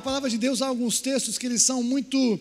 palavra de Deus há alguns textos que eles são muito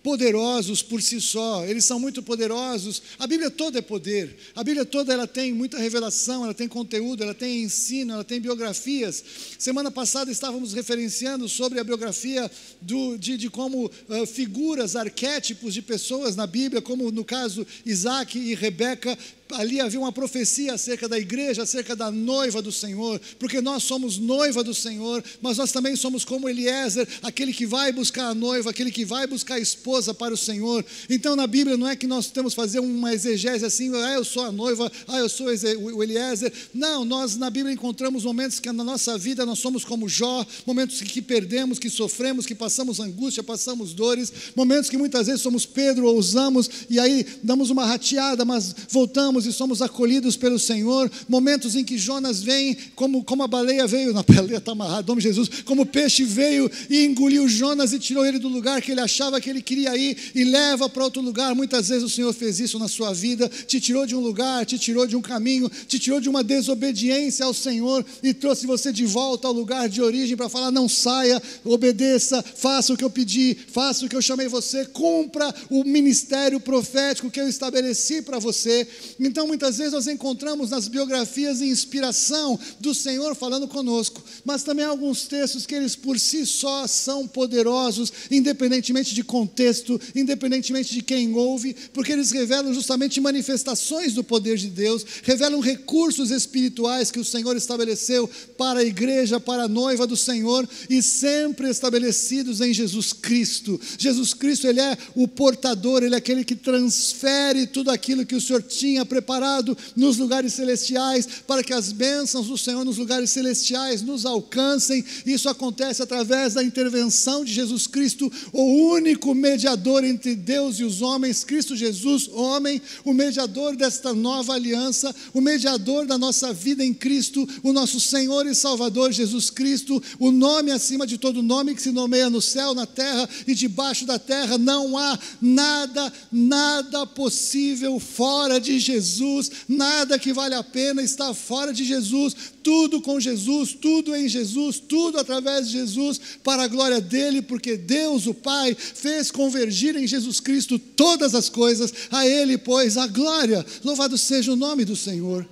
poderosos por si só, eles são muito poderosos. A Bíblia toda é poder, a Bíblia toda ela tem muita revelação, ela tem conteúdo, ela tem ensino, ela tem biografias. Semana passada estávamos referenciando sobre a biografia de como figuras, arquétipos de pessoas na Bíblia, como no caso Isaac e Rebeca. Ali havia uma profecia acerca da igreja, acerca da noiva do Senhor, porque nós somos noiva do Senhor, mas nós também somos como Eliezer, aquele que vai buscar a noiva, aquele que vai buscar a esposa para o Senhor. Então na Bíblia não é que nós temos que fazer uma exegese assim, eu sou a noiva, eu sou o Eliezer. Não, nós na Bíblia encontramos momentos que na nossa vida nós somos como Jó, momentos que perdemos, que sofremos, que passamos angústia, passamos dores, momentos que muitas vezes somos Pedro, ousamos, e aí damos uma rateada, mas voltamos e somos acolhidos pelo Senhor. Momentos em que Jonas vem, como a baleia veio, a baleia está amarrada, em nome de Jesus, como o peixe veio e engoliu Jonas e tirou ele do lugar que ele achava que ele queria ir e leva para outro lugar. Muitas vezes o Senhor fez isso na sua vida, te tirou de um lugar, te tirou de um caminho, te tirou de uma desobediência ao Senhor e trouxe você de volta ao lugar de origem para falar: não saia, obedeça, faça o que eu pedi, faça o que eu chamei você, cumpra o ministério profético que eu estabeleci para você. Então muitas vezes nós encontramos nas biografias inspiração do Senhor falando conosco, mas também há alguns textos que eles por si só são poderosos, independentemente de contexto, independentemente de quem ouve, porque eles revelam justamente manifestações do poder de Deus, revelam recursos espirituais que o Senhor estabeleceu para a igreja, para a noiva do Senhor, e sempre estabelecidos em Jesus Cristo. Jesus Cristo, Ele é o portador, Ele é aquele que transfere tudo aquilo que o Senhor tinha preparado nos lugares celestiais, para que as bênçãos do Senhor nos lugares celestiais nos alcancem. Isso acontece através da intervenção de Jesus Cristo, o único mediador entre Deus e os homens, Cristo Jesus, homem, o mediador desta nova aliança, o mediador da nossa vida em Cristo, o nosso Senhor e Salvador Jesus Cristo, o nome acima de todo nome, que se nomeia no céu, na terra e debaixo da terra. Não há nada possível fora de Jesus, nada que vale a pena está fora de Jesus. Tudo com Jesus, tudo em Jesus, tudo através de Jesus, para a glória dele, porque Deus, o Pai, fez convergir em Jesus Cristo todas as coisas, a ele, pois, a glória. Louvado seja o nome do Senhor.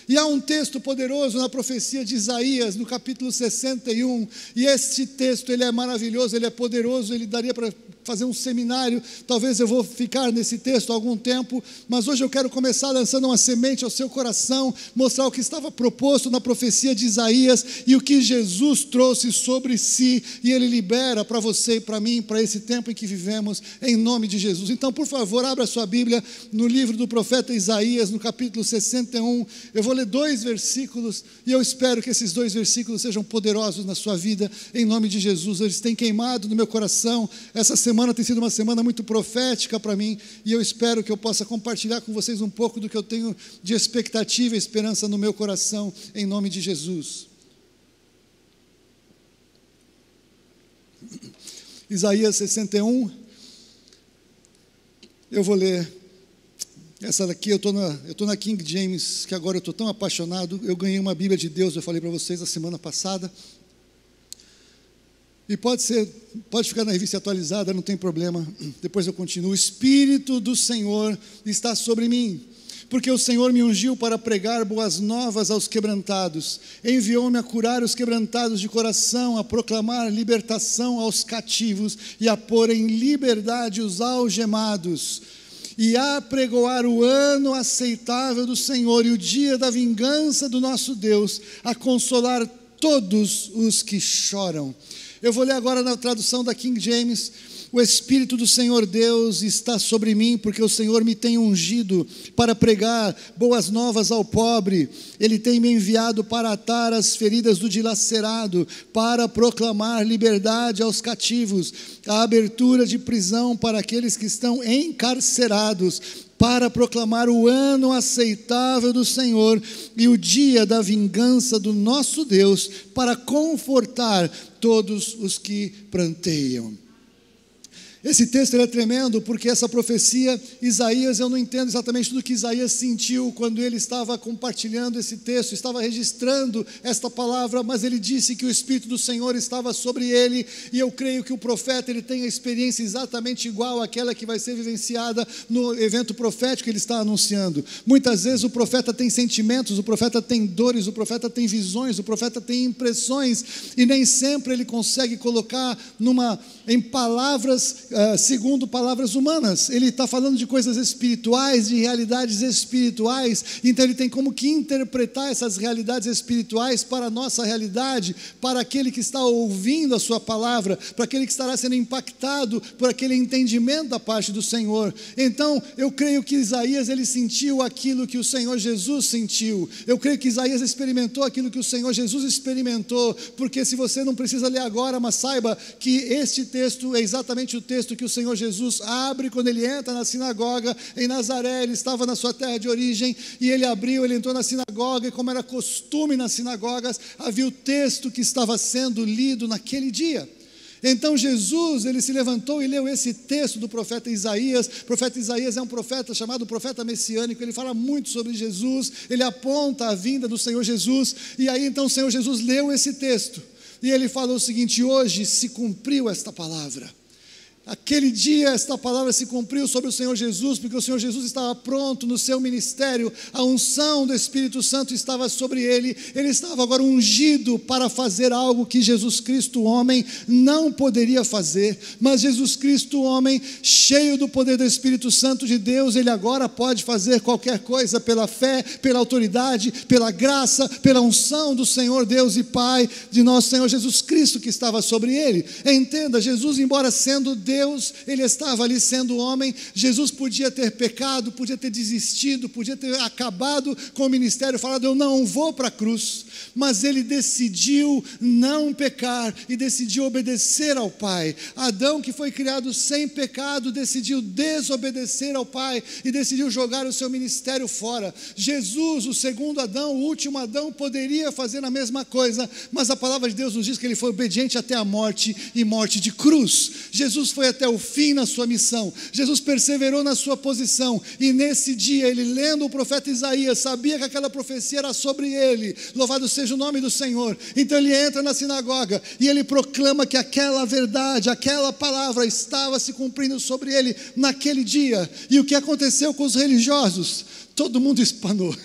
E há um texto poderoso na profecia de Isaías, no capítulo 61, e esse texto ele é maravilhoso, ele é poderoso, ele daria para fazer um seminário. Talvez eu vou ficar nesse texto algum tempo, mas hoje eu quero começar lançando uma semente ao seu coração, mostrar o que estava proposto na profecia de Isaías e o que Jesus trouxe sobre si, e Ele libera para você e para mim, para esse tempo em que vivemos, em nome de Jesus. Então, por favor, abra sua Bíblia no livro do profeta Isaías, no capítulo 61, eu vou ler 2 versículos, e eu espero que esses 2 versículos sejam poderosos na sua vida, em nome de Jesus. Eles têm queimado no meu coração. Essa semana tem sido uma semana muito profética para mim, e eu espero que eu possa compartilhar com vocês um pouco do que eu tenho de expectativa e esperança no meu coração, em nome de Jesus. Isaías 61, eu vou ler essa daqui. Eu estou na King James, que agora eu estou tão apaixonado. Eu ganhei uma Bíblia de Deus, eu falei para vocês a semana passada. E pode ficar na revista atualizada, não tem problema, depois eu continuo. O Espírito do Senhor está sobre mim, porque o Senhor me ungiu para pregar boas novas aos quebrantados, enviou-me a curar os quebrantados de coração, a proclamar libertação aos cativos e a pôr em liberdade os algemados, e a apregoar o ano aceitável do Senhor e o dia da vingança do nosso Deus, a consolar todos os que choram. Eu vou ler agora na tradução da King James. O Espírito do Senhor Deus está sobre mim, porque o Senhor me tem ungido para pregar boas novas ao pobre. Ele tem me enviado para atar as feridas do dilacerado, para proclamar liberdade aos cativos, a abertura de prisão para aqueles que estão encarcerados, para proclamar o ano aceitável do Senhor e o dia da vingança do nosso Deus, para confortar todos os que pranteiam. Esse texto ele é tremendo, porque essa profecia, Isaías, eu não entendo exatamente tudo que Isaías sentiu quando ele estava compartilhando esse texto, estava registrando esta palavra, mas ele disse que o Espírito do Senhor estava sobre ele, e eu creio que o profeta ele tem a experiência exatamente igual àquela que vai ser vivenciada no evento profético que ele está anunciando. Muitas vezes o profeta tem sentimentos, o profeta tem dores, o profeta tem visões, o profeta tem impressões, e nem sempre ele consegue colocar em palavras, segundo palavras humanas. Ele está falando de coisas espirituais, de realidades espirituais, então ele tem como que interpretar essas realidades espirituais para a nossa realidade, para aquele que está ouvindo a sua palavra, para aquele que estará sendo impactado por aquele entendimento da parte do Senhor. Então eu creio que Isaías ele sentiu aquilo que o Senhor Jesus sentiu, eu creio que Isaías experimentou aquilo que o Senhor Jesus experimentou, porque se você não precisa ler agora, mas saiba que este texto é exatamente o texto que o Senhor Jesus abre quando ele entra na sinagoga em Nazaré. Ele estava na sua terra de origem, e ele entrou na sinagoga, e como era costume nas sinagogas, havia o texto que estava sendo lido naquele dia. Então Jesus, ele se levantou e leu esse texto do profeta Isaías. O profeta Isaías é um profeta chamado profeta messiânico, ele fala muito sobre Jesus, ele aponta a vinda do Senhor Jesus, e aí então o Senhor Jesus leu esse texto, e ele falou o seguinte: hoje se cumpriu esta palavra. Aquele dia esta palavra se cumpriu sobre o Senhor Jesus, porque o Senhor Jesus estava pronto no seu ministério, a unção do Espírito Santo estava sobre ele, ele estava agora ungido para fazer algo que Jesus Cristo, homem, não poderia fazer, mas Jesus Cristo, homem, cheio do poder do Espírito Santo de Deus, ele agora pode fazer qualquer coisa pela fé, pela autoridade, pela graça, pela unção do Senhor Deus e Pai, de nosso Senhor Jesus Cristo que estava sobre ele. Entenda, Jesus, embora sendo Deus, ele estava ali sendo homem. Jesus podia ter pecado, podia ter desistido, podia ter acabado com o ministério, falado: eu não vou para a cruz, mas ele decidiu não pecar e decidiu obedecer ao Pai. Adão, que foi criado sem pecado, decidiu desobedecer ao Pai e decidiu jogar o seu ministério fora. Jesus, o segundo Adão, o último Adão, poderia fazer a mesma coisa, mas a palavra de Deus nos diz que ele foi obediente até a morte, e morte de cruz. Jesus foi até o fim na sua missão, Jesus perseverou na sua posição, e nesse dia ele, lendo o profeta Isaías, sabia que aquela profecia era sobre ele. Louvado seja o nome do Senhor. Então ele entra na sinagoga e ele proclama que aquela verdade, aquela palavra estava se cumprindo sobre ele naquele dia. E o que aconteceu com os religiosos? Todo mundo espanou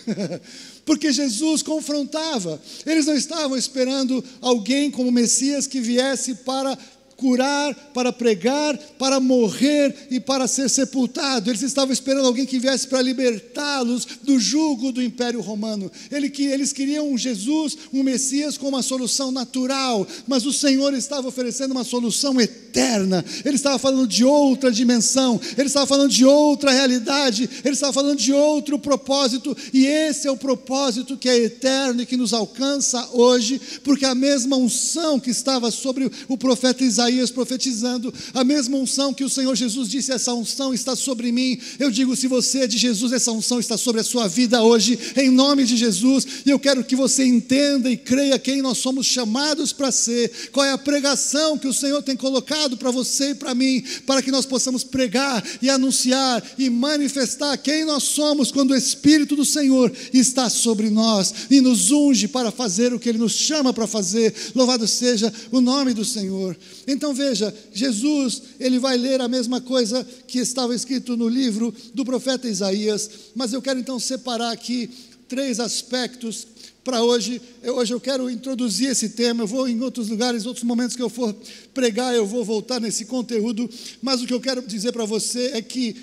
porque Jesus confrontava. Eles não estavam esperando alguém como Messias que viesse para curar, para pregar, para morrer e para ser sepultado. Eles estavam esperando alguém que viesse para libertá-los do jugo do Império Romano. Eles queriam um Jesus, um Messias com uma solução natural, mas o Senhor estava oferecendo uma solução eterna. Ele estava falando de outra dimensão, ele estava falando de outra realidade, ele estava falando de outro propósito, e esse é o propósito que é eterno e que nos alcança hoje, porque a mesma unção que estava sobre o profeta Isaías profetizando, a mesma unção que o Senhor Jesus disse: essa unção está sobre mim. Eu digo, se você é de Jesus, essa unção está sobre a sua vida hoje, em nome de Jesus. E eu quero que você entenda e creia quem nós somos chamados para ser, qual é a pregação que o Senhor tem colocado para você e para mim, para que nós possamos pregar e anunciar e manifestar quem nós somos quando o Espírito do Senhor está sobre nós e nos unge para fazer o que Ele nos chama para fazer. Louvado seja o nome do Senhor. Então veja, Jesus, ele vai ler a mesma coisa que estava escrito no livro do profeta Isaías, mas eu quero então separar aqui 3 aspectos para hoje. Hoje eu quero introduzir esse tema. Eu vou em outros lugares, outros momentos que eu for pregar, eu vou voltar nesse conteúdo, mas o que eu quero dizer para você é que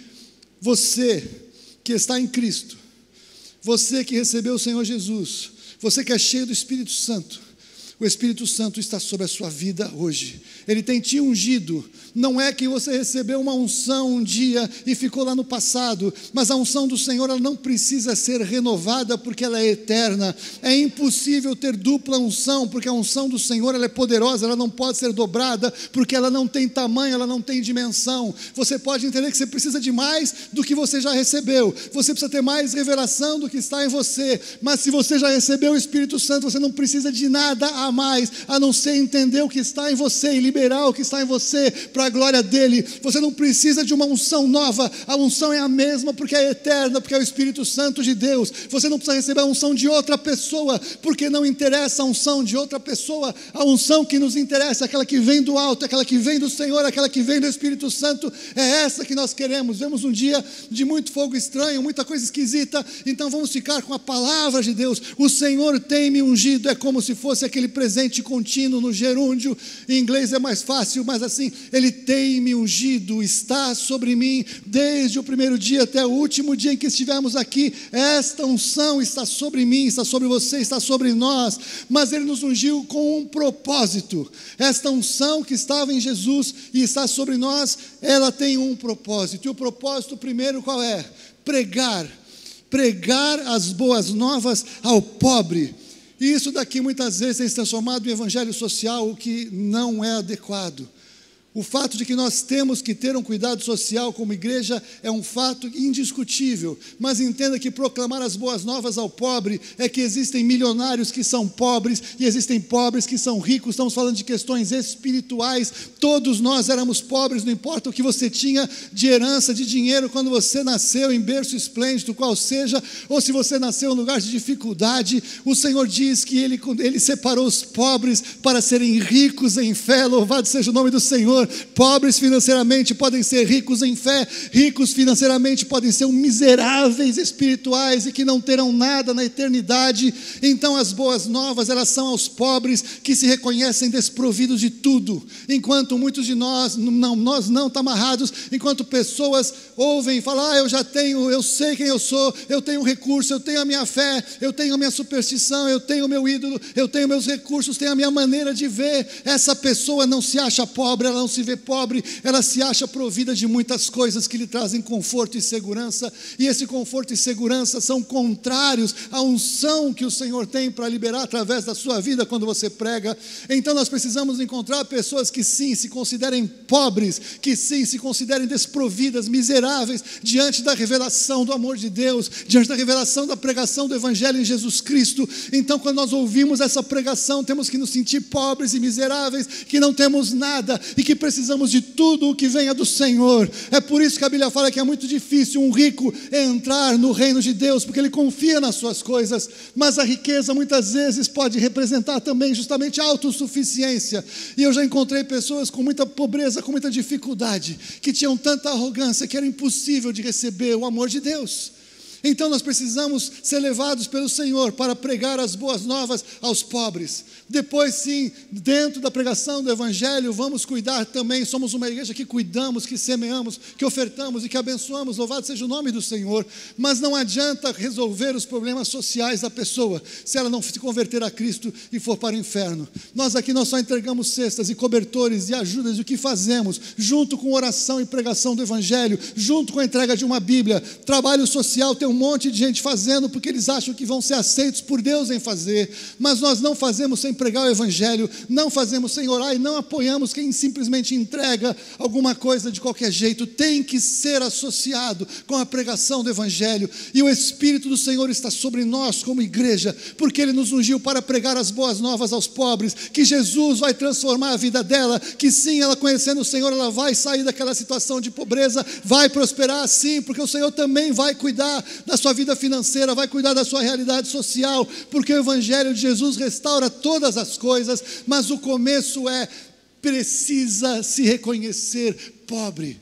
você que está em Cristo, você que recebeu o Senhor Jesus, você que é cheio do Espírito Santo, o Espírito Santo está sobre a sua vida hoje. Ele tem te ungido. Não é que você recebeu uma unção um dia e ficou lá no passado, mas a unção do Senhor, ela não precisa ser renovada, porque ela é eterna. É impossível ter dupla unção, porque a unção do Senhor, ela é poderosa, ela não pode ser dobrada, porque ela não tem tamanho, ela não tem dimensão. Você pode entender que você precisa de mais do que você já recebeu, você precisa ter mais revelação do que está em você, mas se você já recebeu o Espírito Santo, você não precisa de nada a mais, a não ser entender o que está em você e liberar o que está em você para a glória dele. Você não precisa de uma unção nova, a unção é a mesma porque é eterna, porque é o Espírito Santo de Deus. Você não precisa receber a unção de outra pessoa, porque não interessa a unção de outra pessoa. A unção que nos interessa é aquela que vem do alto, aquela que vem do Senhor, aquela que vem do Espírito Santo. É essa que nós queremos. Vemos um dia de muito fogo estranho, muita coisa esquisita, então vamos ficar com a palavra de Deus. O Senhor tem me ungido, é como se fosse aquele presente contínuo no gerúndio. Em inglês é mais fácil, mas assim, ele tem me ungido, está sobre mim desde o primeiro dia até o último dia em que estivermos aqui. Esta unção está sobre mim, está sobre você, está sobre nós, mas ele nos ungiu com um propósito. Esta unção que estava em Jesus e está sobre nós, ela tem um propósito. E o propósito primeiro qual é? Pregar as boas novas ao pobre. E isso daqui muitas vezes tem se transformado em evangelho social, o que não é adequado. O fato de que nós temos que ter um cuidado social como igreja é um fato indiscutível, mas entenda que proclamar as boas novas ao pobre é que existem milionários que são pobres e existem pobres que são ricos. Estamos falando de questões espirituais. Todos nós éramos pobres, não importa o que você tinha de herança, de dinheiro, quando você nasceu em berço esplêndido, qual seja, ou se você nasceu em lugar de dificuldade. O Senhor diz que Ele separou os pobres para serem ricos em fé. Louvado seja o nome do Senhor. Pobres financeiramente podem ser ricos em fé, ricos financeiramente podem ser miseráveis espirituais e que não terão nada na eternidade. Então as boas novas, elas são aos pobres que se reconhecem desprovidos de tudo, enquanto muitos de nós não estão amarrados, enquanto pessoas ouvem e falam, eu sei quem eu sou, eu tenho recurso, eu tenho a minha fé, eu tenho a minha superstição, eu tenho o meu ídolo, eu tenho meus recursos, tenho a minha maneira de ver. Essa pessoa não se acha pobre, ela não se vê pobre, ela se acha provida de muitas coisas que lhe trazem conforto e segurança, e esse conforto e segurança são contrários à unção que o Senhor tem para liberar através da sua vida quando você prega. Então nós precisamos encontrar pessoas que sim, se considerem pobres, que sim, se considerem desprovidas, miseráveis, diante da revelação do amor de Deus, diante da revelação da pregação do Evangelho em Jesus Cristo. Então quando nós ouvimos essa pregação, temos que nos sentir pobres e miseráveis, que não temos nada e que precisamos de tudo o que venha do Senhor. É por isso que a Bíblia fala que é muito difícil um rico entrar no reino de Deus, porque ele confia nas suas coisas, mas a riqueza muitas vezes pode representar também justamente a autossuficiência. E eu já encontrei pessoas com muita pobreza, com muita dificuldade, que tinham tanta arrogância que era impossível de receber o amor de Deus. Então nós precisamos ser levados pelo Senhor para pregar as boas novas aos pobres. Depois sim, dentro da pregação do Evangelho, vamos cuidar também, somos uma igreja que cuidamos, que semeamos, que ofertamos e que abençoamos, louvado seja o nome do Senhor. Mas não adianta resolver os problemas sociais da pessoa, se ela não se converter a Cristo e for para o inferno. Nós aqui só entregamos cestas e cobertores e ajudas, e o que fazemos, junto com oração e pregação do Evangelho, junto com a entrega de uma Bíblia, trabalho social, tem um monte de gente fazendo, porque eles acham que vão ser aceitos por Deus em fazer, mas nós não fazemos sem pregar o Evangelho, não fazemos sem orar e não apoiamos quem simplesmente entrega alguma coisa de qualquer jeito. Tem que ser associado com a pregação do Evangelho, e o Espírito do Senhor está sobre nós como igreja, porque Ele nos ungiu para pregar as boas novas aos pobres, que Jesus vai transformar a vida dela, que sim, ela conhecendo o Senhor, ela vai sair daquela situação de pobreza, vai prosperar sim, porque o Senhor também vai cuidar da sua vida financeira, vai cuidar da sua realidade social, porque o Evangelho de Jesus restaura todas as coisas, mas o começo precisa se reconhecer pobre.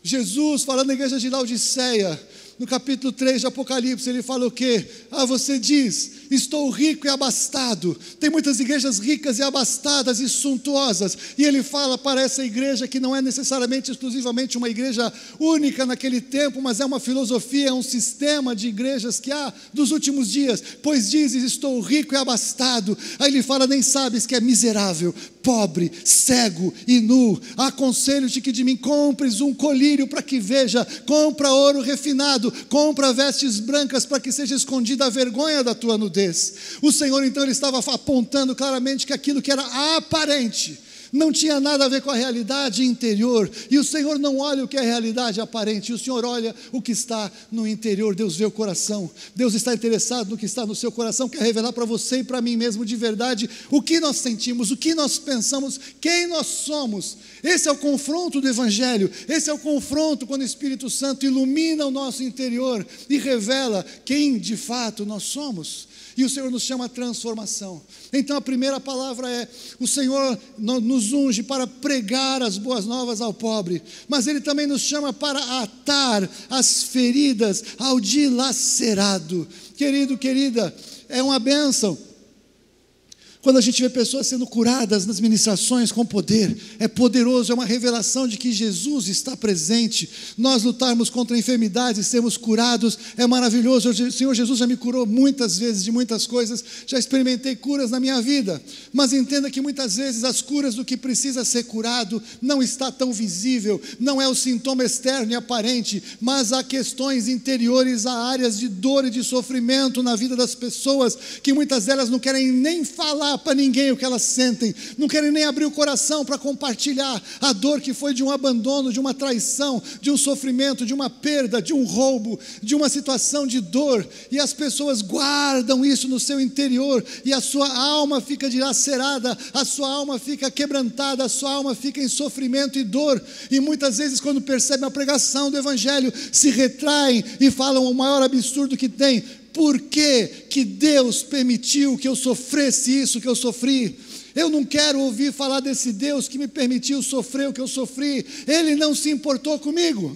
Jesus, falando na igreja de Laodiceia, no capítulo 3 de Apocalipse, ele fala o quê? Você diz, estou rico e abastado. Tem muitas igrejas ricas e abastadas e suntuosas, e ele fala para essa igreja que não é necessariamente exclusivamente uma igreja única naquele tempo, mas é uma filosofia, é um sistema de igrejas que há dos últimos dias. Pois dizes, estou rico e abastado. Aí ele fala, nem sabes que é miserável, pobre, cego e nu. Aconselho-te que de mim compres um colírio para que veja, compra ouro refinado, compra vestes brancas para que seja escondida a vergonha da tua nudez. O Senhor então ele estava apontando claramente que aquilo que era aparente, Não tinha nada a ver com a realidade interior. E o Senhor não olha o que é realidade aparente, o Senhor olha o que está no interior. Deus vê o coração. Deus está interessado no que está no seu coração, quer revelar para você e para mim mesmo de verdade o que nós sentimos, o que nós pensamos, quem nós somos. Esse é o confronto do Evangelho. Esse é o confronto quando o Espírito Santo ilumina o nosso interior e revela quem de fato nós somos. E o Senhor nos chama a transformação. Então a primeira palavra é: o Senhor nos unge para pregar as boas novas ao pobre, mas Ele também nos chama para atar as feridas ao dilacerado. Querido, querida, é uma bênção quando a gente vê pessoas sendo curadas nas ministrações com poder. É poderoso, é uma revelação de que Jesus está presente. Nós lutarmos contra enfermidades e sermos curados é maravilhoso. O Senhor Jesus já me curou muitas vezes de muitas coisas, já experimentei curas na minha vida, mas entenda que muitas vezes as curas do que precisa ser curado não está tão visível, não é o sintoma externo e aparente, mas há questões interiores, há áreas de dor e de sofrimento na vida das pessoas, que muitas delas não querem nem falar para ninguém o que elas sentem, não querem nem abrir o coração para compartilhar a dor que foi de um abandono, de uma traição, de um sofrimento, de uma perda, de um roubo, de uma situação de dor, e as pessoas guardam isso no seu interior, e a sua alma fica dilacerada, a sua alma fica quebrantada, a sua alma fica em sofrimento e dor, e muitas vezes quando percebem a pregação do Evangelho, se retraem e falam o maior absurdo que tem: por que Deus permitiu que eu sofresse isso que eu sofri? Eu não quero ouvir falar desse Deus que me permitiu sofrer o que eu sofri. Ele não se importou comigo.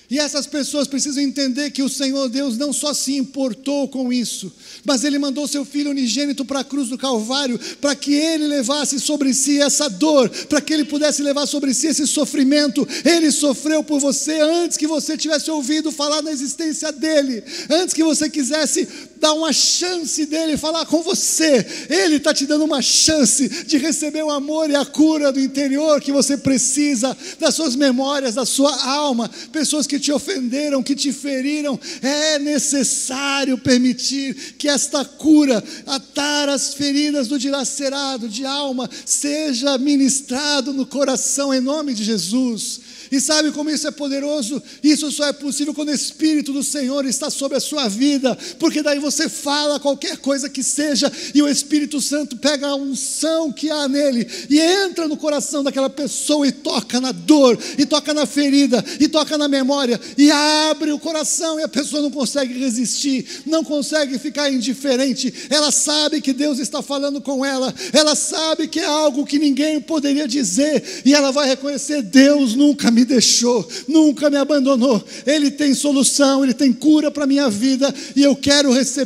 E essas pessoas precisam entender que o Senhor Deus não só se importou com isso, mas Ele mandou seu Filho unigênito para a cruz do Calvário, para que Ele levasse sobre si essa dor, para que Ele pudesse levar sobre si esse sofrimento. Ele sofreu por você antes que você tivesse ouvido falar na existência dEle, antes que você quisesse dar uma chance dEle falar com você. Ele está te dando uma chance de receber o amor e a cura do interior que você precisa, das suas memórias, da sua alma. Pessoas que te ofenderam, que te feriram, é necessário permitir que esta cura, atar as feridas do dilacerado de alma, seja ministrado no coração em nome de Jesus. E sabe como isso é poderoso? Isso só é possível quando o Espírito do Senhor está sobre a sua vida, porque daí você fala qualquer coisa que seja, e o Espírito Santo pega a unção que há nele, e entra no coração daquela pessoa, e toca na dor, e toca na ferida, e toca na memória, e abre o coração, e a pessoa não consegue resistir, não consegue ficar indiferente. Ela sabe que Deus está falando com ela, ela sabe que é algo que ninguém poderia dizer, e ela vai reconhecer: Deus nunca me deixou, nunca me abandonou, Ele tem solução, Ele tem cura para a minha vida, e eu quero receber.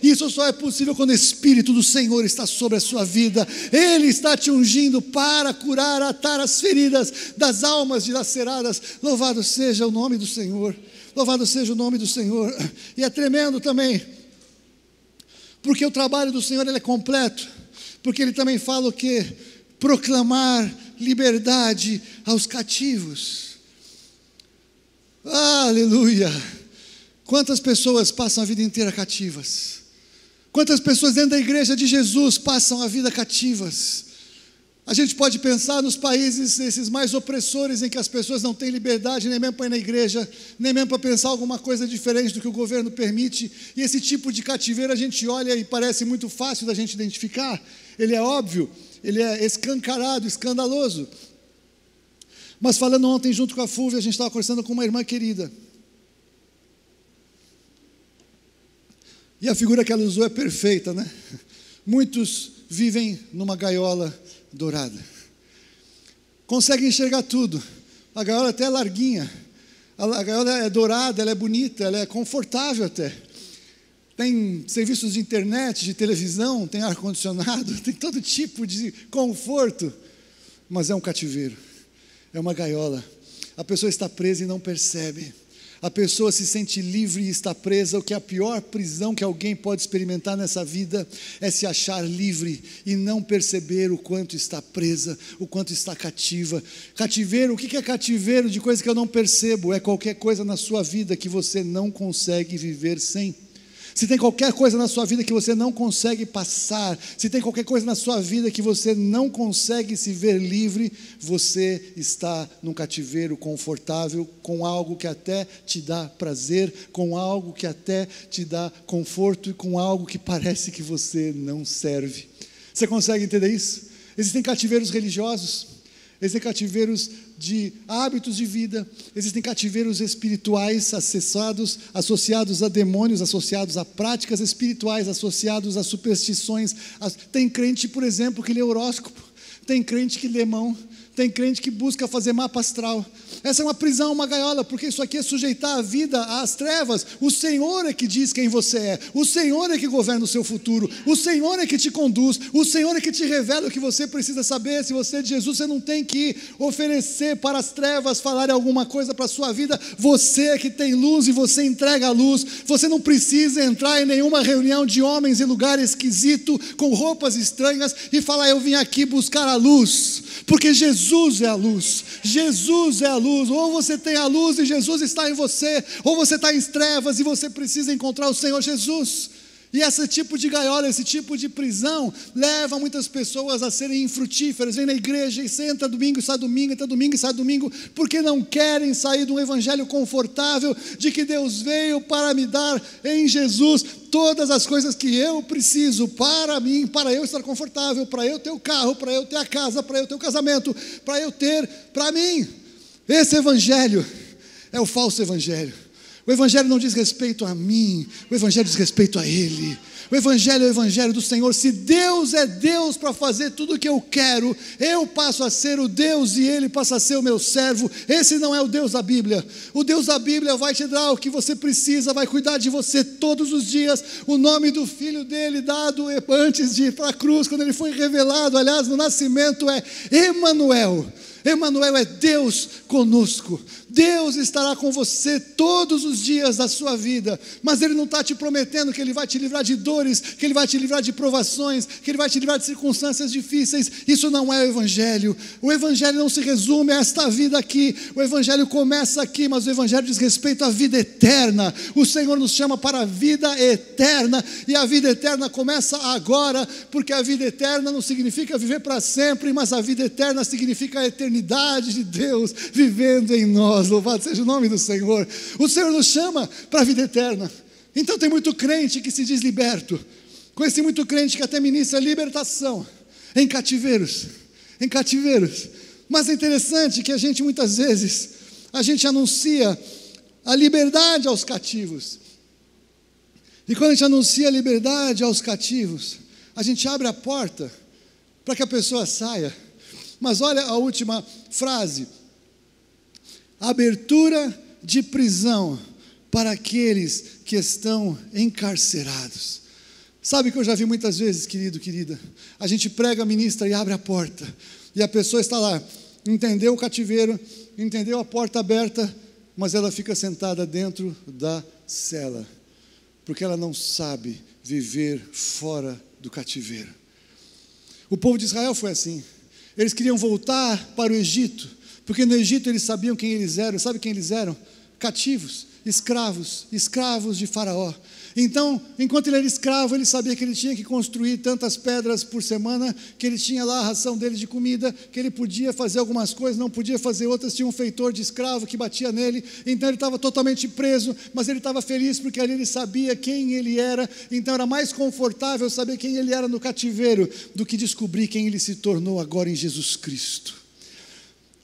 Isso só é possível quando o Espírito do Senhor está sobre a sua vida. Ele está te ungindo para curar, atar as feridas das almas dilaceradas. Louvado seja o nome do Senhor, louvado seja o nome do Senhor. E é tremendo também, porque o trabalho do Senhor ele é completo, porque Ele também fala o quê? Proclamar liberdade aos cativos. Aleluia! Quantas pessoas passam a vida inteira cativas? Quantas pessoas dentro da igreja de Jesus passam a vida cativas? A gente pode pensar nos países esses mais opressores, em que as pessoas não têm liberdade nem mesmo para ir na igreja, nem mesmo para pensar alguma coisa diferente do que o governo permite, e esse tipo de cativeiro a gente olha e parece muito fácil da gente identificar. Ele é óbvio, ele é escancarado, escandaloso. Mas falando ontem junto com a Fúvia, a gente estava conversando com uma irmã querida, e a figura que ela usou é perfeita, né? Muitos vivem numa gaiola dourada, conseguem enxergar tudo, a gaiola até é larguinha, a gaiola é dourada, ela é bonita, ela é confortável até, tem serviços de internet, de televisão, tem ar-condicionado, tem todo tipo de conforto, mas é um cativeiro, é uma gaiola. A pessoa está presa e não percebe. A pessoa se sente livre e está presa. O que é a pior prisão que alguém pode experimentar nessa vida é se achar livre e não perceber o quanto está presa, o quanto está cativa. Cativeiro, o que é cativeiro de coisa que eu não percebo? É qualquer coisa na sua vida que você não consegue viver sem. Se tem qualquer coisa na sua vida que você não consegue passar, se tem qualquer coisa na sua vida que você não consegue se ver livre, você está num cativeiro confortável, com algo que até te dá prazer, com algo que até te dá conforto e com algo que parece que você não serve. Você consegue entender isso? Existem cativeiros religiosos, existem cativeiros de hábitos de vida, existem cativeiros espirituais associados a demônios, associados a práticas espirituais, associados a superstições. Tem crente, por exemplo, que lê horóscopo, tem crente que lê mão, tem crente que busca fazer mapa astral. Essa é uma prisão, uma gaiola, porque isso aqui é sujeitar a vida às trevas. O Senhor é que diz quem você é, o Senhor é que governa o seu futuro, o Senhor é que te conduz, o Senhor é que te revela o que você precisa saber. Se você é de Jesus, você não tem que oferecer para as trevas falarem alguma coisa para a sua vida. Você é que tem luz e você entrega a luz. Você não precisa entrar em nenhuma reunião de homens em lugar esquisito, com roupas estranhas e falar: eu vim aqui buscar a luz, porque Jesus é a luz, Jesus é a luz. Ou você tem a luz e Jesus está em você, ou você está em trevas e você precisa encontrar o Senhor Jesus. E esse tipo de gaiola, esse tipo de prisão leva muitas pessoas a serem infrutíferas. Vem na igreja e você entra domingo e sai domingo, entra domingo e sai domingo, porque não querem sair de um evangelho confortável, de que Deus veio para me dar em Jesus todas as coisas que eu preciso para mim, para eu estar confortável, para eu ter o carro, para eu ter a casa, para eu ter o casamento, para eu ter para mim. Esse evangelho é o falso evangelho. O evangelho não diz respeito a mim, o evangelho diz respeito a Ele. O evangelho é o evangelho do Senhor. Se Deus é Deus para fazer tudo o que eu quero, eu passo a ser o Deus e Ele passa a ser o meu servo. Esse não é o Deus da Bíblia. O Deus da Bíblia vai te dar o que você precisa, vai cuidar de você todos os dias. O nome do filho dele dado antes de ir para a cruz, quando ele foi revelado, aliás, no nascimento, é Emanuel. Emanuel é Deus conosco. Deus estará com você todos os dias da sua vida, mas Ele não está te prometendo que Ele vai te livrar de dores, que Ele vai te livrar de provações, que Ele vai te livrar de circunstâncias difíceis. Isso não é o Evangelho. O Evangelho não se resume a esta vida aqui. O Evangelho começa aqui, mas o Evangelho diz respeito à vida eterna. O Senhor nos chama para a vida eterna, e a vida eterna começa agora, porque a vida eterna não significa viver para sempre, mas a vida eterna significa a eternidade de Deus vivendo em nós. Louvado seja o nome do Senhor. O Senhor nos chama para a vida eterna. Então tem muito crente que se diz liberto. Conheci muito crente que até ministra libertação em cativeiros. Em cativeiros. Mas é interessante que a gente muitas vezes, a gente anuncia a liberdade aos cativos. E quando a gente anuncia a liberdade aos cativos, a gente abre a porta para que a pessoa saia. Mas olha a última frase: abertura de prisão para aqueles que estão encarcerados. Sabe que eu já vi muitas vezes, querido, querida, a gente prega, ministra e abre a porta, e a pessoa está lá, entendeu o cativeiro, entendeu a porta aberta, mas ela fica sentada dentro da cela, porque ela não sabe viver fora do cativeiro. O povo de Israel foi assim. Eles queriam voltar para o Egito, porque no Egito eles sabiam quem eles eram. Sabe quem eles eram? Cativos, escravos de Faraó. Então, enquanto ele era escravo, ele sabia que ele tinha que construir tantas pedras por semana, que ele tinha lá a ração dele de comida, que ele podia fazer algumas coisas, não podia fazer outras. Tinha um feitor de escravo que batia nele. Então ele estava totalmente preso, mas ele estava feliz porque ali ele sabia quem ele era. Então era mais confortável saber quem ele era no cativeiro do que descobrir quem ele se tornou agora em Jesus Cristo.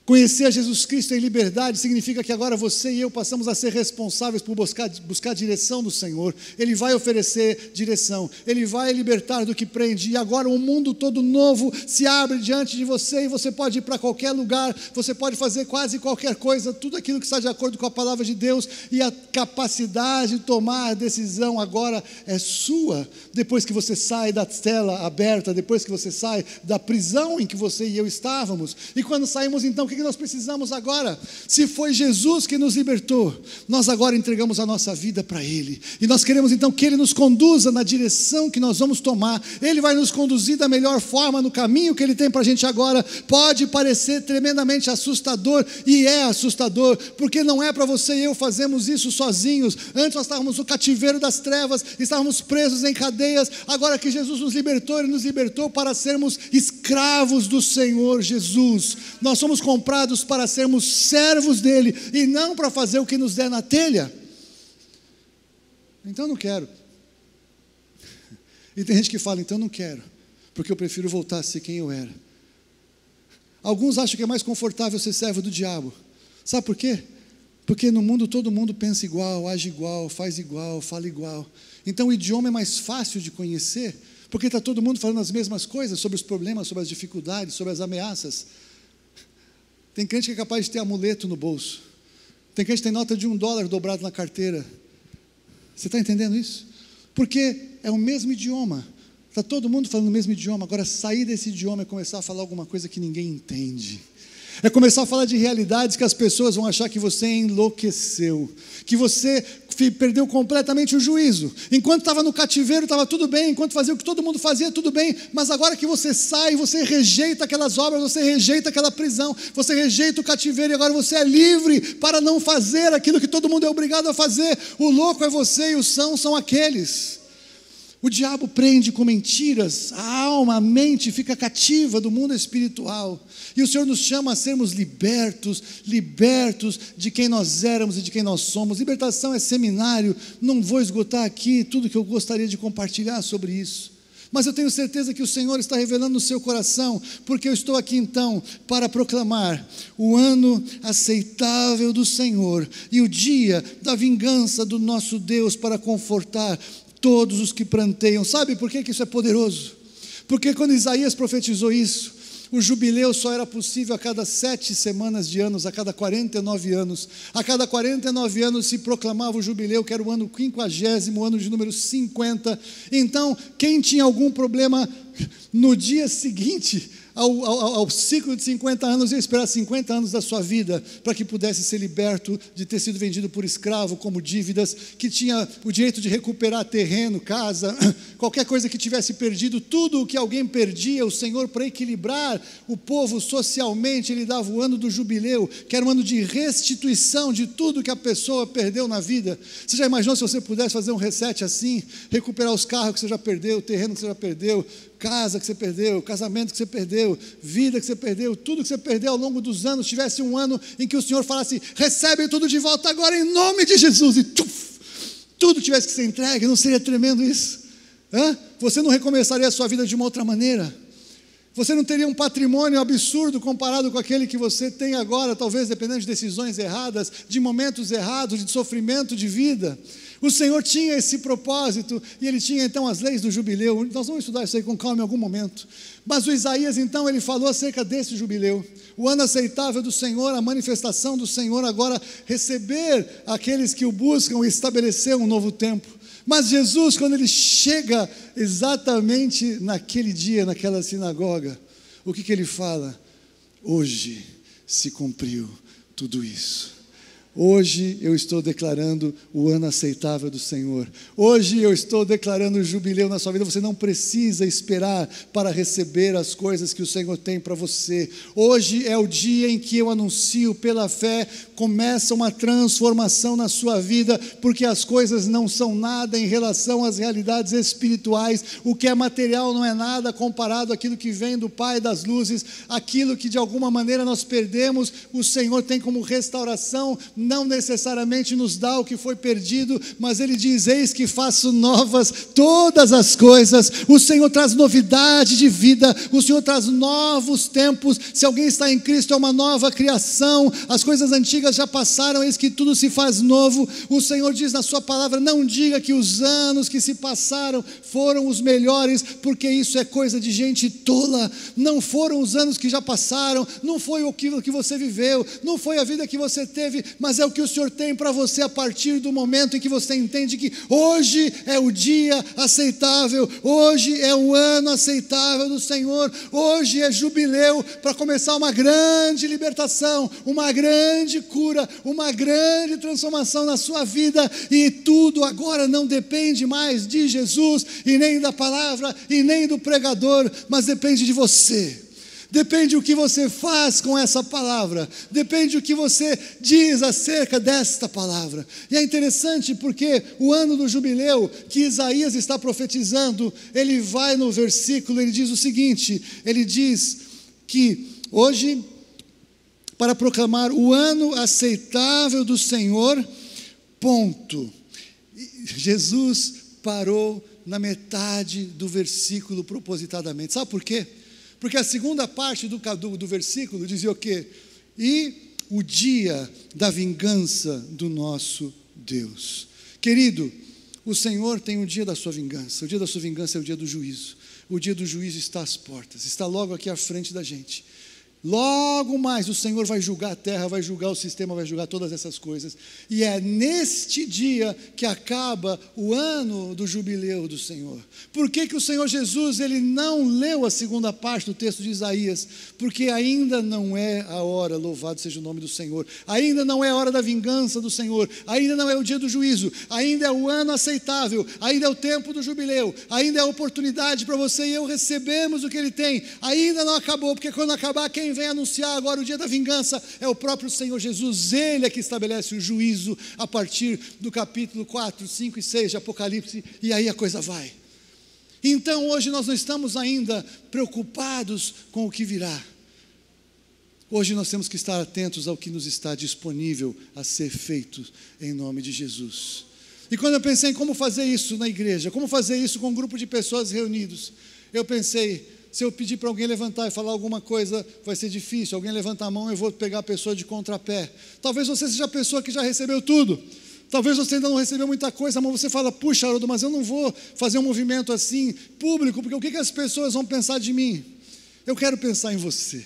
Conhecer a Jesus Cristo em liberdade significa que agora você e eu passamos a ser responsáveis por buscar a direção do Senhor. Ele vai oferecer direção, Ele vai libertar do que prende, e agora um mundo todo novo se abre diante de você, e você pode ir para qualquer lugar, você pode fazer quase qualquer coisa, tudo aquilo que está de acordo com a palavra de Deus, e a capacidade de tomar a decisão agora é sua, depois que você sai da cela aberta, depois que você sai da prisão em que você e eu estávamos. E quando saímos, então, o que nós precisamos agora? Se foi Jesus que nos libertou, nós agora entregamos a nossa vida para Ele, e nós queremos então que Ele nos conduza na direção que nós vamos tomar. Ele vai nos conduzir da melhor forma no caminho que Ele tem para a gente agora. Pode parecer tremendamente assustador, e é assustador, porque não é para você e eu fazermos isso sozinhos. Antes nós estávamos no cativeiro das trevas, estávamos presos em cadeias. Agora que Jesus nos libertou, Ele nos libertou para sermos escravos do Senhor Jesus. Nós somos comprados para sermos servos dEle, e não para fazer o que nos der na telha. Então não quero. E tem gente que fala, então não quero, porque eu prefiro voltar a ser quem eu era. Alguns acham que é mais confortável ser servo do diabo. Sabe por quê? Porque no mundo todo mundo pensa igual, age igual, faz igual, fala igual. Então o idioma é mais fácil de conhecer, porque está todo mundo falando as mesmas coisas, sobre os problemas, sobre as dificuldades, sobre as ameaças. Tem crente que é capaz de ter amuleto no bolso. Tem crente que tem nota de $1 dobrado na carteira. Você está entendendo isso? Porque é o mesmo idioma. Está todo mundo falando o mesmo idioma. Agora, sair desse idioma é começar a falar alguma coisa que ninguém entende. É começar a falar de realidades que as pessoas vão achar que você enlouqueceu, que você perdeu completamente o juízo. Enquanto estava no cativeiro, estava tudo bem. Enquanto fazia o que todo mundo fazia, tudo bem. Mas agora que você sai, você rejeita aquelas obras, você rejeita aquela prisão, você rejeita o cativeiro, e agora você é livre para não fazer aquilo que todo mundo é obrigado a fazer. O louco é você e os são aqueles. O diabo prende com mentiras, a alma, a mente fica cativa do mundo espiritual. E o Senhor nos chama a sermos libertos de quem nós éramos e de quem nós somos. Libertação é seminário, não vou esgotar aqui tudo que eu gostaria de compartilhar sobre isso. Mas eu tenho certeza que o Senhor está revelando no seu coração, porque eu estou aqui então para proclamar o ano aceitável do Senhor e o dia da vingança do nosso Deus para confortar todos os que planteiam. Sabe por que isso é poderoso? Porque quando Isaías profetizou isso, o jubileu só era possível a cada 7 semanas de anos, a cada 49 anos. A cada 49 anos se proclamava o jubileu, que era o ano 50º, o ano de número 50. Então, quem tinha algum problema no dia seguinte ao ciclo de 50 anos, ia esperar 50 anos da sua vida para que pudesse ser liberto de ter sido vendido por escravo, como dívidas, que tinha o direito de recuperar terreno, casa, qualquer coisa que tivesse perdido. Tudo o que alguém perdia, o Senhor, para equilibrar o povo socialmente, Ele dava o ano do jubileu, que era um ano de restituição de tudo que a pessoa perdeu na vida. Você já imaginou se você pudesse fazer um reset assim, recuperar os carros que você já perdeu, o terreno que você já perdeu, casa que você perdeu, casamento que você perdeu, vida que você perdeu, tudo que você perdeu ao longo dos anos, tivesse um ano em que o Senhor falasse, recebe tudo de volta agora em nome de Jesus, e tudo tivesse que ser entregue. Não seria tremendo isso? Você não recomeçaria a sua vida de uma outra maneira? Você não teria um patrimônio absurdo comparado com aquele que você tem agora, talvez dependendo de decisões erradas, de momentos errados, de sofrimento de vida? O Senhor tinha esse propósito, e Ele tinha então as leis do jubileu. Nós vamos estudar isso aí com calma em algum momento. Mas o Isaías então, ele falou acerca desse jubileu, o ano aceitável do Senhor, a manifestação do Senhor agora, receber aqueles que o buscam e estabelecer um novo tempo. Mas Jesus, quando Ele chega exatamente naquele dia, naquela sinagoga, o que Ele fala? Hoje se cumpriu tudo isso. Hoje eu estou declarando o ano aceitável do Senhor. Hoje eu estou declarando o jubileu na sua vida. Você não precisa esperar para receber as coisas que o Senhor tem para você. Hoje é o dia em que eu anuncio pela fé, começa uma transformação na sua vida, porque as coisas não são nada em relação às realidades espirituais. O que é material não é nada comparado àquilo que vem do Pai das luzes. Aquilo que de alguma maneira nós perdemos, o Senhor tem como restauração. Não necessariamente nos dá o que foi perdido, mas Ele diz, eis que faço novas todas as coisas. O Senhor traz novidade de vida, o Senhor traz novos tempos. Se alguém está em Cristo, é uma nova criação. As coisas antigas já passaram, eis que tudo se faz novo. O Senhor diz na sua palavra, não diga que os anos que se passaram foram os melhores, porque isso é coisa de gente tola. Não foram os anos que já passaram, não foi aquilo que você viveu, não foi a vida que você teve, mas mas é o que o Senhor tem para você a partir do momento em que você entende que hoje é o dia aceitável, hoje é o ano aceitável do Senhor, hoje é jubileu para começar uma grande libertação, uma grande cura, uma grande transformação na sua vida, e tudo agora não depende mais de Jesus, e nem da palavra, e nem do pregador, mas depende de você. Depende o que você faz com essa palavra, depende o que você diz acerca desta palavra. E é interessante porque o ano do jubileu que Isaías está profetizando, ele vai no versículo, ele diz o seguinte, ele diz que hoje, para proclamar o ano aceitável do Senhor, ponto. Jesus parou na metade do versículo propositadamente. Sabe por quê? Porque a segunda parte do versículo dizia o quê? E o dia da vingança do nosso Deus. Querido, o Senhor tem um dia da sua vingança. O dia da sua vingança é o dia do juízo. O dia do juízo está às portas, está logo aqui à frente da gente. Logo mais o Senhor vai julgar a terra, vai julgar o sistema, vai julgar todas essas coisas. E é neste dia que acaba o ano do jubileu do Senhor. Por que que o Senhor Jesus, ele não leu a segunda parte do texto de Isaías? Porque ainda não é a hora, louvado seja o nome do Senhor, ainda não é a hora da vingança do Senhor, ainda não é o dia do juízo, ainda é o ano aceitável, ainda é o tempo do jubileu, ainda é a oportunidade para você e eu recebermos o que Ele tem. Ainda não acabou, porque quando acabar, quem vem anunciar agora o dia da vingança é o próprio Senhor Jesus. Ele é que estabelece o juízo a partir do capítulo 4, 5 e 6 de Apocalipse, e aí a coisa vai. Então hoje nós não estamos ainda preocupados com o que virá. Hoje nós temos que estar atentos ao que nos está disponível a ser feito em nome de Jesus. E quando eu pensei em como fazer isso na igreja, como fazer isso com um grupo de pessoas reunidos, eu pensei, se eu pedir para alguém levantar e falar alguma coisa, vai ser difícil. Alguém levanta a mão, eu vou pegar a pessoa de contrapé. Talvez você seja a pessoa que já recebeu tudo. Talvez você ainda não recebeu muita coisa, mas você fala, puxa, Haroldo, mas eu não vou fazer um movimento assim, público, porque o que as pessoas vão pensar de mim? Eu quero pensar em você.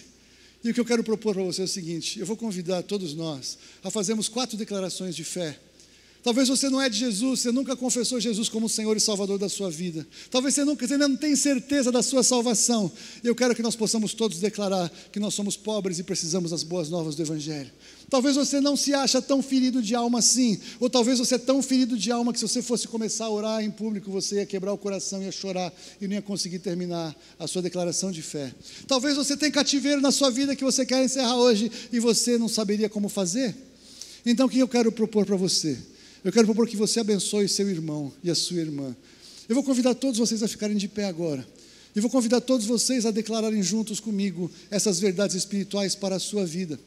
E o que eu quero propor para você é o seguinte, eu vou convidar todos nós a fazermos 4 declarações de fé. Talvez você não é de Jesus, você nunca confessou Jesus como Senhor e Salvador da sua vida. Talvez você ainda não tenha certeza da sua salvação. Eu quero que nós possamos todos declarar que nós somos pobres e precisamos das boas novas do Evangelho. Talvez você não se acha tão ferido de alma assim, ou talvez você é tão ferido de alma que se você fosse começar a orar em público, você ia quebrar o coração, ia chorar e não ia conseguir terminar a sua declaração de fé. Talvez você tenha cativeiro na sua vida que você quer encerrar hoje e você não saberia como fazer. Então o que eu quero propor para você? Eu quero propor que você abençoe seu irmão e a sua irmã. Eu vou convidar todos vocês a ficarem de pé agora. E vou convidar todos vocês a declararem juntos comigo essas verdades espirituais para a sua vida.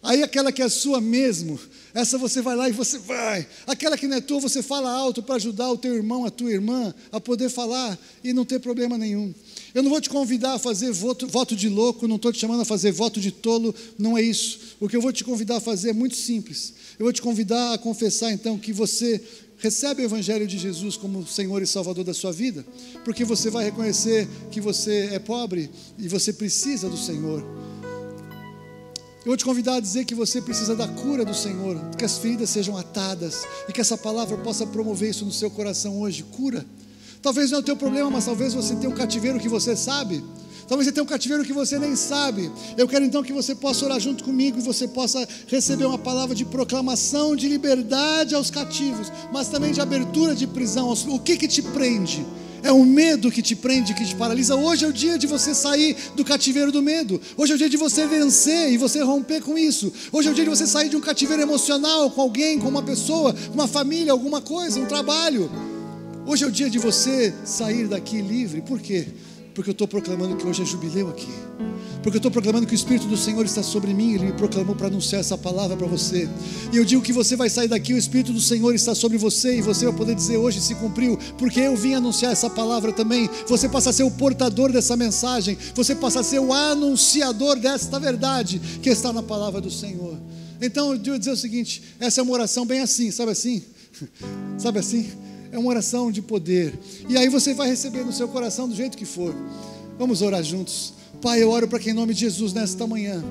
Aí aquela que é sua mesmo, essa você vai lá e você vai. Aquela que não é tua, você fala alto para ajudar o teu irmão, a tua irmã, a poder falar e não ter problema nenhum. Eu não vou te convidar a fazer voto de louco, não estou te chamando a fazer voto de tolo, não é isso. O que eu vou te convidar a fazer é muito simples. Eu vou te convidar a confessar então que você recebe o Evangelho de Jesus como Senhor e Salvador da sua vida, porque você vai reconhecer que você é pobre e você precisa do Senhor. Eu vou te convidar a dizer que você precisa da cura do Senhor, que as feridas sejam atadas e que essa palavra possa promover isso no seu coração hoje, cura. Talvez não é o teu problema, mas talvez você tenha um cativeiro que você sabe. Talvez você tenha um cativeiro que você nem sabe. Eu quero então que você possa orar junto comigo e você possa receber uma palavra de proclamação, de liberdade aos cativos, mas também de abertura de prisão. O que te prende? É o medo que te prende, que te paralisa. Hoje é o dia de você sair do cativeiro do medo. Hoje é o dia de você vencer e você romper com isso. Hoje é o dia de você sair de um cativeiro emocional com alguém, com uma pessoa, uma família, alguma coisa, um trabalho. Hoje é o dia de você sair daqui livre. Por quê? Porque eu estou proclamando que hoje é jubileu aqui. Porque eu estou proclamando que o Espírito do Senhor está sobre mim. Ele me proclamou para anunciar essa palavra para você. E eu digo que você vai sair daqui, o Espírito do Senhor está sobre você. E você vai poder dizer, hoje se cumpriu, porque eu vim anunciar essa palavra também. Você passa a ser o portador dessa mensagem. Você passa a ser o anunciador desta verdade que está na palavra do Senhor. Então eu vou dizer o seguinte, essa é uma oração bem assim, sabe assim? Sabe assim? É uma oração de poder. E aí você vai receber no seu coração do jeito que for. Vamos orar juntos. Pai, eu oro para que em nome de Jesus nesta manhã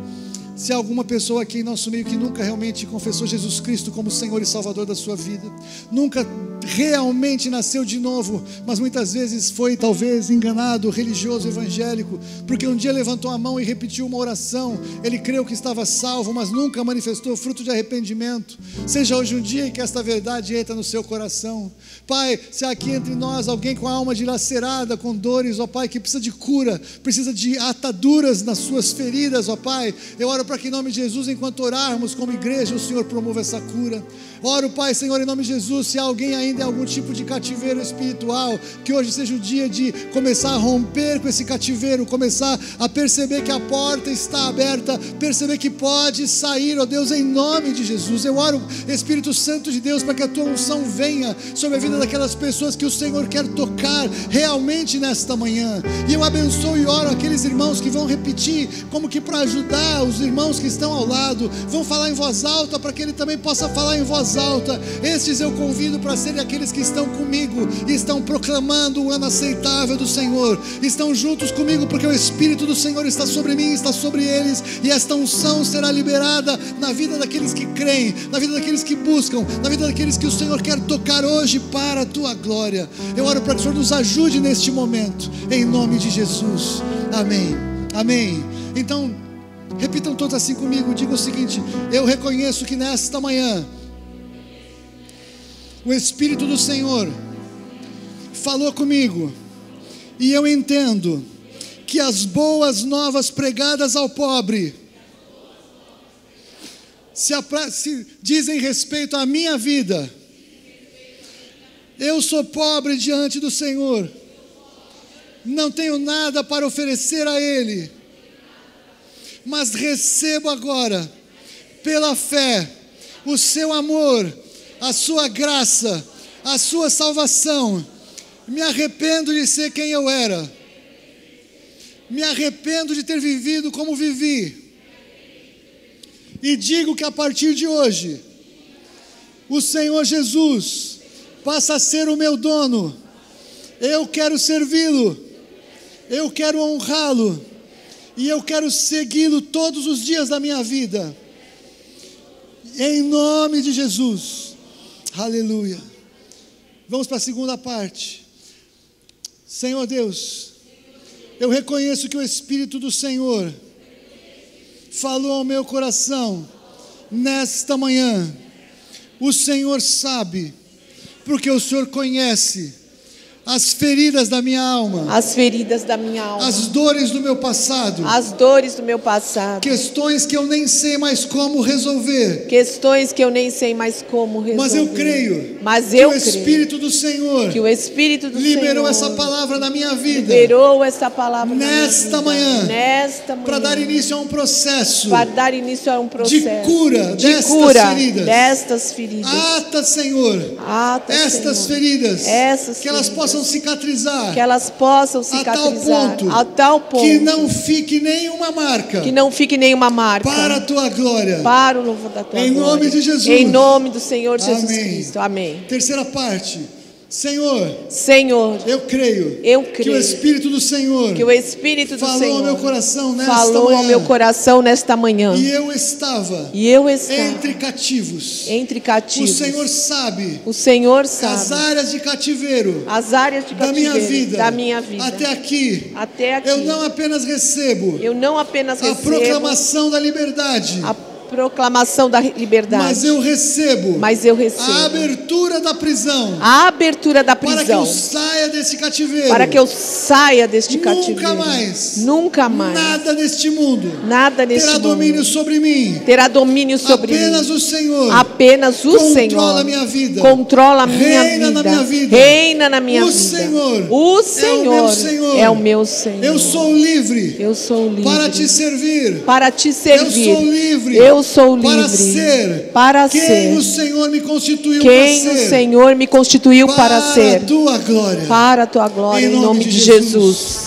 Se há alguma pessoa aqui em nosso meio que nunca realmente confessou Jesus Cristo como Senhor e Salvador da sua vida, nunca realmente nasceu de novo, mas muitas vezes foi talvez enganado, religioso, evangélico, porque um dia levantou a mão e repetiu uma oração, ele creu que estava salvo, mas nunca manifestou fruto de arrependimento. Seja hoje um dia em que esta verdade entra no seu coração. Pai, se há aqui entre nós alguém com a alma dilacerada, com dores, ó Pai, que precisa de cura, precisa de ataduras nas suas feridas, ó Pai, eu oro para que em nome de Jesus, enquanto orarmos como igreja, o Senhor promova essa cura. Oro, Pai, Senhor, em nome de Jesus, se há alguém ainda em algum tipo de cativeiro espiritual, que hoje seja o dia de começar a romper com esse cativeiro, começar a perceber que a porta está aberta, perceber que pode sair, ó Deus, em nome de Jesus. Eu oro, Espírito Santo de Deus, para que a tua unção venha sobre a vida daquelas pessoas que o Senhor quer tocar realmente nesta manhã. E eu abençoo e oro aqueles irmãos que vão repetir, como que para ajudar os irmãos que estão ao lado, vão falar em voz alta, para que ele também possa falar em voz alta. Estes eu convido para serem aqueles que estão comigo e estão proclamando o ano aceitável do Senhor, estão juntos comigo, porque o Espírito do Senhor está sobre mim, está sobre eles, e esta unção será liberada na vida daqueles que creem, na vida daqueles que buscam, na vida daqueles que o Senhor quer tocar hoje para a tua glória. Eu oro para que o Senhor nos ajude neste momento, em nome de Jesus, amém, amém. Então repitam todos assim comigo, diga o seguinte: eu reconheço que nesta manhã o Espírito do Senhor falou comigo, e eu entendo que as boas novas pregadas ao pobre se dizem respeito à minha vida. Eu sou pobre diante do Senhor, não tenho nada para oferecer a Ele, mas recebo agora, pela fé, o seu amor, a sua graça, a sua salvação. Me arrependo de ser quem eu era, me arrependo de ter vivido como vivi, e digo que a partir de hoje, o Senhor Jesus passa a ser o meu dono. Eu quero servi-lo, eu quero honrá-lo, e eu quero segui-lo todos os dias da minha vida, em nome de Jesus, aleluia. Vamos para a segunda parte. Senhor Deus, eu reconheço que o Espírito do Senhor falou ao meu coração nesta manhã. O Senhor sabe, porque o Senhor conhece as feridas da minha alma, as feridas da minha alma, as dores do meu passado, as dores do meu passado, questões que eu nem sei mais como resolver, questões que eu nem sei mais como resolver. Mas eu creio, que o Espírito do Senhor, que o Espírito do liberou Senhor essa palavra na minha vida, liberou essa palavra nesta manhã, para dar início a um processo, de cura, destas feridas. Ata, Senhor, estas feridas, que elas possam cicatrizar, a tal ponto, que não fique nenhuma marca, para a tua glória, para o louvor da tua glória, em nome de Jesus, em nome do Senhor Jesus Amém. Cristo, amém. Terceira parte. Senhor, eu creio que o Espírito do Senhor falou ao meu coração nesta manhã, e eu estava entre cativos. O Senhor sabe as áreas de cativeiro da minha vida. Até aqui eu não apenas recebo a proclamação da liberdade, proclamação da liberdade, mas eu recebo a abertura da prisão, para que eu saia desse cativeiro, nunca mais nada neste mundo terá domínio sobre mim, apenas o Senhor controla a minha vida, reina na minha vida, o Senhor é o meu Senhor, eu sou livre para te servir, eu sou livre para ser quem o Senhor me constituiu para ser, para a tua glória, em nome de Jesus.